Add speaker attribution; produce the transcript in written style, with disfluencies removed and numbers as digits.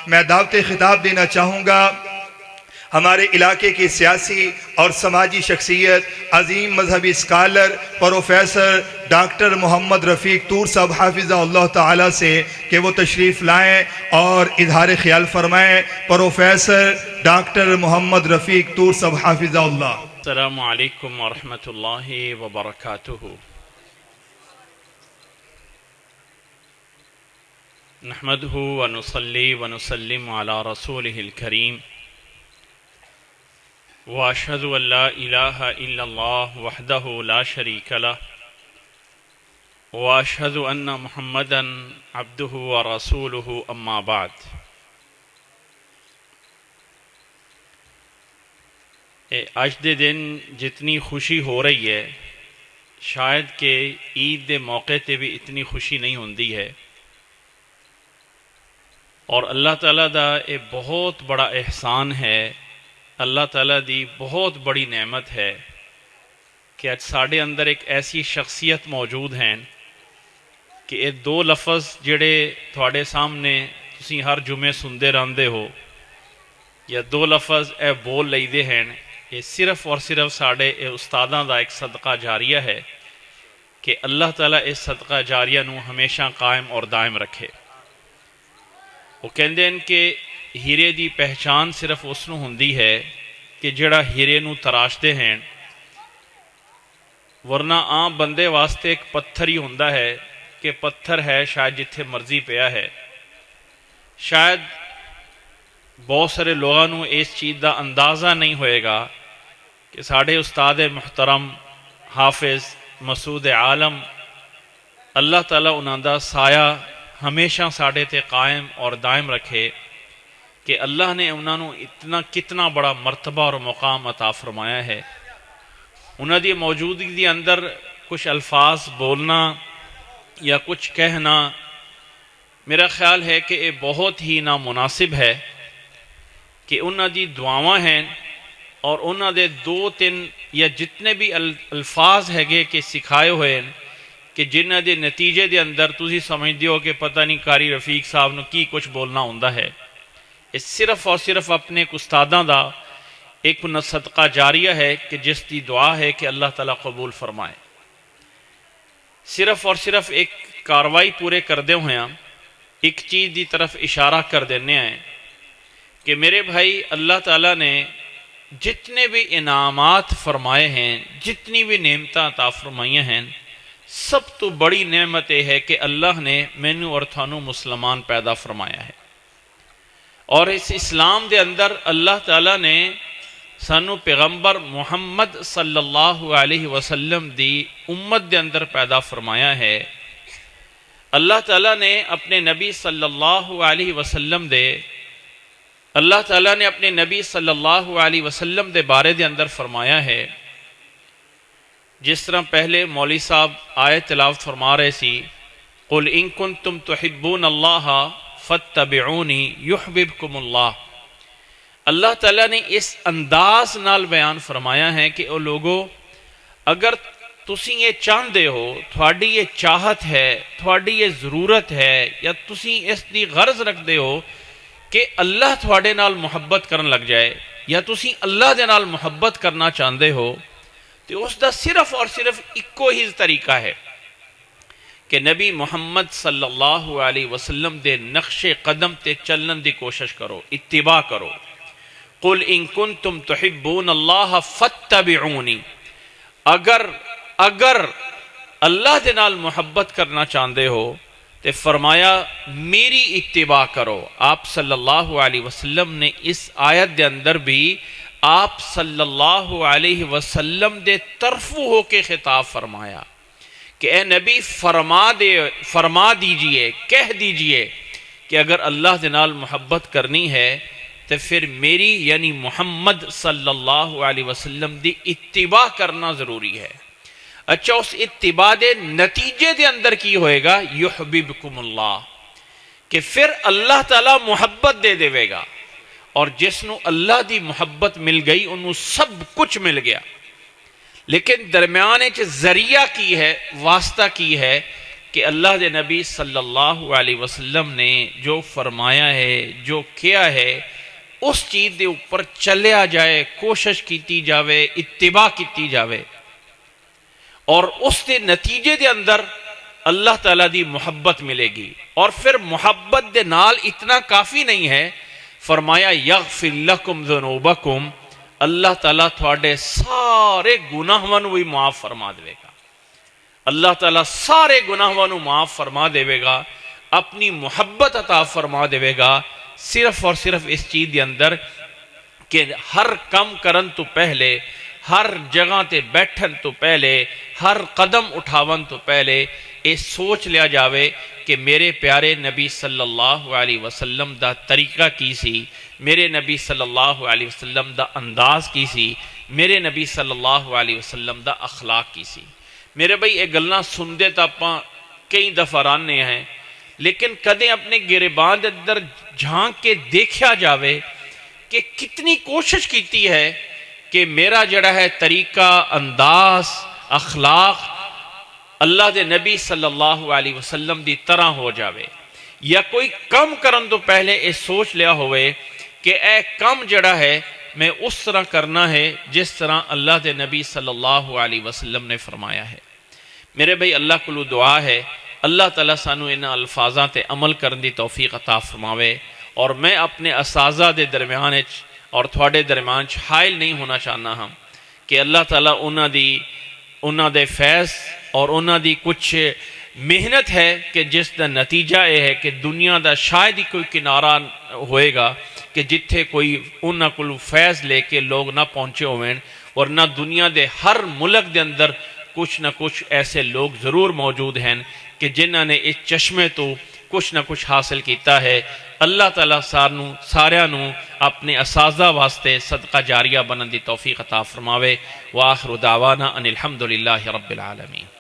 Speaker 1: میں دعوت خطاب دینا چاہوں گا ہمارے علاقے کی سیاسی اور سماجی شخصیت، عظیم مذہبی اسکالر پروفیسر ڈاکٹر محمد رفیق طور صاحب حافظہ اللہ تعالیٰ سے کہ وہ تشریف لائیں اور اظہار خیال فرمائیں۔ پروفیسر ڈاکٹر محمد رفیق طور صاحب حافظہ اللہ۔
Speaker 2: السلام علیکم ورحمۃ اللہ وبرکاتہ۔ نحمدہ ونصلی ونسلم علی رسولہ الکریم، واشہد ان لا الہ الا اللہ وحدہ لا شریک لہ، واشہد ان محمدا عبدہ ورسولہ، اما بعد۔ اج دے دن جتنی خوشی ہو رہی ہے، شاید کہ عید دے موقع تے بھی اتنی خوشی نہیں ہوندی ہے، اور اللہ تعالیٰ دا یہ بہت بڑا احسان ہے، اللہ تعالیٰ دی بہت بڑی نعمت ہے کہ اج ساڑے اندر ایک ایسی شخصیت موجود ہیں کہ یہ دو لفظ جڑے تھوڑے سامنے تسی ہر جمعے سندے رہندے ہو، یا دو لفظ اے بول لئی ہیں، یہ صرف اور صرف ساڑے استاداں دا ایک صدقہ جاریہ ہے کہ اللہ تعالیٰ اس صدقہ جاریہ نو ہمیشہ قائم اور دائم رکھے۔ وہ کہندے ہیں کہ ہیرے دی پہچان صرف اس نو ہوندی ہے کہ جڑا ہیرے نو تراشتے ہیں، ورنہ عام بندے واسطے ایک پتھر ہی ہوندا ہے کہ پتھر ہے شاید جتھے مرضی پیا ہے۔ شاید بہت سارے لوگوں نو اس چیز دا اندازہ نہیں ہوئے گا کہ ساڑھے استاد محترم حافظ مسعود عالم، اللہ تعالیٰ انہاں دا سایہ ہمیشہ ساڑھے تے قائم اور دائم رکھے، کہ اللہ نے انہاں نو کتنا بڑا مرتبہ اور مقام عطا فرمایا ہے۔ انہاں دی موجودگی دی اندر کچھ الفاظ بولنا یا کچھ کہنا میرا خیال ہے کہ یہ بہت ہی نامناسب ہے، کہ انہاں دی دعاواں ہیں اور انہاں دے دو تین یا جتنے بھی الفاظ ہے گے کہ سکھائے ہوئے ہیں، کہ جنہاں دے نتیجے دے اندر تسی سمجھ دیو کہ پتہ نہیں قاری رفیق صاحب نو کی کچھ بولنا ہوندا ہے۔ یہ صرف اور صرف اپنے ایک استاداں دا ایک صدقہ جاریہ ہے کہ جس دی دعا ہے کہ اللہ تعالیٰ قبول فرمائے۔ صرف اور صرف ایک کاروائی پورے کر دے ہوئے ہیں، ایک چیز دی طرف اشارہ کر دینے ہیں کہ میرے بھائی، اللہ تعالیٰ نے جتنے بھی انعامات فرمائے ہیں، جتنی بھی نعمتاں عطا فرمائیاں ہیں، سب تو بڑی نعمت یہ ہے کہ اللہ نے مینوں اور تھانوں مسلمان پیدا فرمایا ہے، اور اس اسلام دے اندر اللہ تعالیٰ نے سانو پیغمبر محمد صلی اللہ علیہ وسلم دی امت دے اندر پیدا فرمایا ہے۔ اللہ تعالیٰ نے اپنے نبی صلی اللہ علیہ وسلم دے بارے دے اندر فرمایا ہے، جس طرح پہلے مولوی صاحب آیت تلاوت فرما رہے سی، قل ان کنتم تحبون اللہ فاتبعونی یحببکم اللہ۔ اللہ تعالیٰ نے اس انداز نال بیان فرمایا ہے کہ او لوگو، اگر تسی یہ چاہندے ہو، تھوڑی یہ چاہت ہے، تھوڑی یہ ضرورت ہے، یا تسی اس دی غرض رکھ دے ہو کہ اللہ تھوڑے نال محبت کرن لگ جائے، یا تسی اللہ دے نال محبت کرنا چاہندے ہو، تو اس دا صرف اور صرف ایکو ہی طریقہ ہے کہ نبی محمد صلی اللہ علیہ وسلم دے نقش قدم تے چلن دی کوشش کرو، اتباع کرو۔ قل ان کنتم تحبون اللہ فاتبعونی، اگر اللہ دے نال محبت کرنا چاہندے ہو تے فرمایا میری اتباع کرو۔ آپ صلی اللہ علیہ وسلم نے اس آیت دے اندر بھی آپ صلی اللہ علیہ وسلم دے طرف ہو کے خطاب فرمایا کہ اے نبی فرما دیجئے، کہہ دیجئے کہ اگر اللہ دے نال محبت کرنی ہے تو پھر میری یعنی محمد صلی اللہ علیہ وسلم دی اتباع کرنا ضروری ہے۔ اچھا، اس اتباع دے نتیجے دے اندر کی ہوئے گا؟ یحببکم اللہ، کہ پھر اللہ تعالیٰ محبت دے دے گا، اور جس نو اللہ دی محبت مل گئی انہوں سب کچھ مل گیا۔ لیکن درمیانے ذریعہ کی ہے، واسطہ کی ہے کہ اللہ دے نبی صلی اللہ علیہ وسلم نے جو فرمایا ہے، جو کیا ہے، اس چیز دے اوپر چلیا جائے، کوشش کیتی جاوے، اتباع کیتی جاوے، اور اس دے نتیجے دے اندر اللہ تعالیٰ دی محبت ملے گی۔ اور پھر محبت دے نال اتنا کافی نہیں ہے، فرمایا یغفر لکم ذنوبکم، اللہ تعالیٰ تھوڑے سارے گناہاں نو بھی معاف فرما دے گا۔ اللہ تعالیٰ سارے گناہاں نو معاف فرما دے گا، اپنی محبت عطا فرما دے گا، صرف اور صرف اس چیز دے اندر کہ ہر کم کرن تو پہلے، ہر جگہ تے بیٹھن تو پہلے، ہر قدم اٹھاون تو پہلے یہ سوچ لیا جاوے کہ میرے پیارے نبی صلی اللہ علیہ وسلم دا طریقہ کی سی، میرے نبی صلی اللہ علیہ وسلم دا انداز کی سی، میرے نبی صلی اللہ علیہ وسلم دا اخلاق کی سی۔ میرے بھائی یہ گلاں سندے تا اپاں کئی دفعہ رانے ہیں، لیکن کدیں اپنے گریبان دے اندر جھانک کے دیکھیا جاوے کہ کتنی کوشش کیتی ہے کہ میرا جڑا ہے طریقہ، انداز، اخلاق اللہ دے نبی صلی اللہ علیہ وسلم دی طرح ہو جاوے، یا کوئی کم کرن تو پہلے یہ سوچ لیا ہوئے کہ اے کم جڑا ہے میں اس طرح کرنا ہے جس طرح اللہ دے نبی صلی اللہ علیہ وسلم نے فرمایا ہے۔ میرے بھائی اللہ کو دعا ہے اللہ تعالیٰ سانو ان الفاظاں تے عمل کرن دی توفیق عطا فرماوے، اور میں اپنے اساتذہ دے درمیان اور تھوڑے درمیان حائل نہیں ہونا چاہنا ہم کہ اللہ تعالیٰ انہاں دے فیض اور انہاں دی کچھ محنت ہے کہ جس دا نتیجہ یہ ہے کہ دنیا دا شاید ہی کوئی کنارہ ہوئے گا کہ جتھے کوئی انہاں کل فیض لے کے لوگ نہ پہنچے ہوئے، اور نہ دنیا دے ہر ملک دے اندر کچھ نہ کچھ ایسے لوگ ضرور موجود ہیں کہ جنہاں نے اس چشمے تو کچھ نہ کچھ حاصل کیتا ہے۔ اللہ تعالیٰ سارے نو اپنے اساتذہ واسطے صدقہ جاریہ بنن دی توفیق عطا فرماوے۔ وآخر دعوانا ان الحمدللہ رب العالمین۔